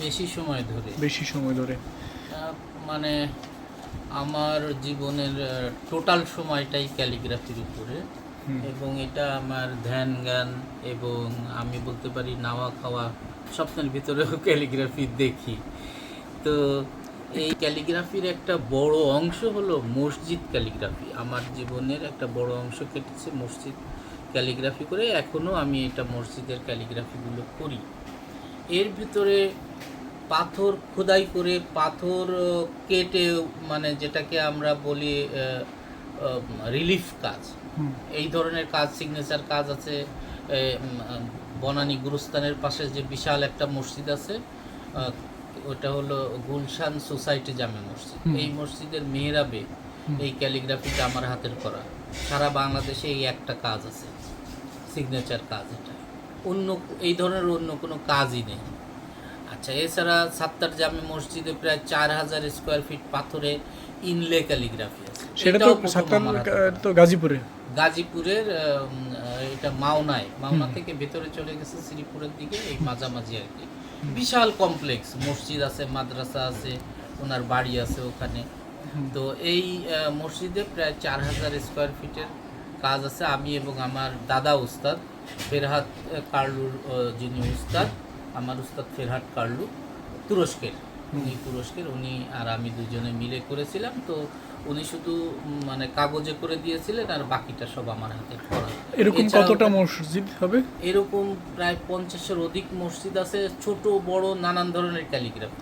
বেশি সময় ধরে মানে আমার জীবনের টোটাল সময়টাই ক্যালিগ্রাফির উপরে, এবং এটা আমার ধ্যান জ্ঞান এবং আমি বলতে পারি নাওয়া খাওয়া স্বপ্নের ভিতরেও ক্যালিগ্রাফি দেখি। তো এই ক্যালিগ্রাফির একটা বড় অংশ হলো মসজিদ ক্যালিগ্রাফি। আমার জীবনের একটা বড় অংশ কেটেছে মসজিদ ক্যালিগ্রাফি করে, এখনও আমি এটা মসজিদের ক্যালিগ্রাফিগুলো করি। এর ভিতরে পাথর খোদাই করে পাথর কেটে, মানে যেটাকে আমরা বলি রিলিফ কাজ, এই ধরনের কাজ, সিগনেচার কাজ আছে। বনানী গুরুস্থানের পাশে যে বিশাল একটা মসজিদ আছে, ওটা হলো গুলশান সোসাইটি জামে মসজিদ। এই মসজিদের মেহরাবে এই ক্যালিগ্রাফিটা আমার হাতের করা। সারা বাংলাদেশে এই একটা কাজ আছে, সিগনেচার কাজ। এটা অন্য এই ধরনের অন্য কোনো কাজই নেই। আচ্ছা, এছাড়া সাত্তার জামে মসজিদে প্রায় 4000 স্কোয়ার ফিট পাথরে ইনলে ক্যালিগ্রাফি আছে। সেটা তো সাত্তার তো গাজীপুরের এটা মাওনা থেকে ভেতরে চলে গেছে শ্রীপুরের দিকে, এই মাঝামাঝি আর কি। বিশাল কমপ্লেক্স, মসজিদ আছে, মাদ্রাসা আছে, ওনার বাড়ি আছে ওখানে। তো এই মসজিদে প্রায় 4000 স্কোয়ার ফিটের কাজ আছে। আমি এবং আমার দাদা উস্তাদ ফেরহাদ কার্লুর, যিনি উস্তাদ, আমার উস্তাদ ফেরহাদ কার্লু, তুরস্কের, উনি আর আমি দুজনে মিলে করেছিলাম। তো উনি শুধু মানে কাগজে করে দিয়েছিলেন, আর বাকিটা সব আমার হাতে করা। এরকম কতটা মসজিদ হবে? এরকম প্রায় 50-এর অধিক মসজিদ আছে, ছোট বড় নানান ধরনের ক্যালিগ্রাফি।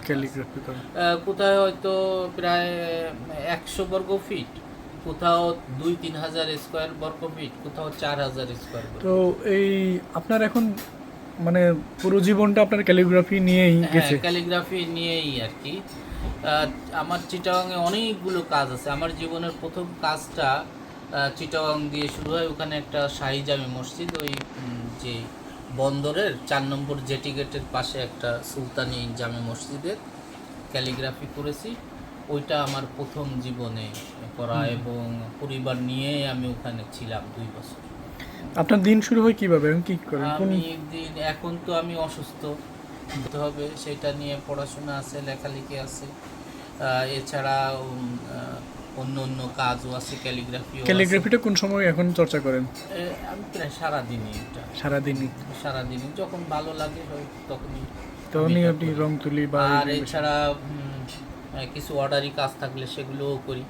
কোথায় হয়তো প্রায় 100 বর্গ ফিট, কোথাও 2-3 হাজার স্কোয়ার বর্গ ফিট, কোথাও 4000 স্কোয়ার। তো এই আপনার এখন মানে পুরো জীবনটা আপনার ক্যালিগ্রাফি নিয়েই গেছে? ক্যালিগ্রাফি নিয়েই আর কি। আমার চিটাগাংয়ে অনেকগুলো কাজ আছে। আমার জীবনের প্রথম কাজটা চিটাগাং দিয়ে শুরু হয়। ওখানে একটা শাহী জামে মসজিদ, ওই যে বন্দরের 4 নম্বর জেটি গেটের পাশে একটা সুলতানি জামে মসজিদের ক্যালিগ্রাফি করেছি। ওইটা আমার প্রথম জীবনে করা, এবং পরিবার নিয়ে আমি ওখানে ছিলাম 2 বছর। আপনার দিন শুরু হয় কিভাবে, কি করেন? এখন তো আমি অসুস্থ, হতে হবে, সেটা নিয়ে পড়াশোনা আছে, লেখালেখি আছে। এছাড়া অন্য কাজও আছে, ক্যালিগ্রাফিটা কোন সময় এখন চর্চা করেন? আমি প্রায় সারাদিনই যখন ভালো লাগে তখনই আপনি রং তুলি বা আর এছাড়া কিছু অর্ডারি কাজ থাকলে সেগুলোও করি।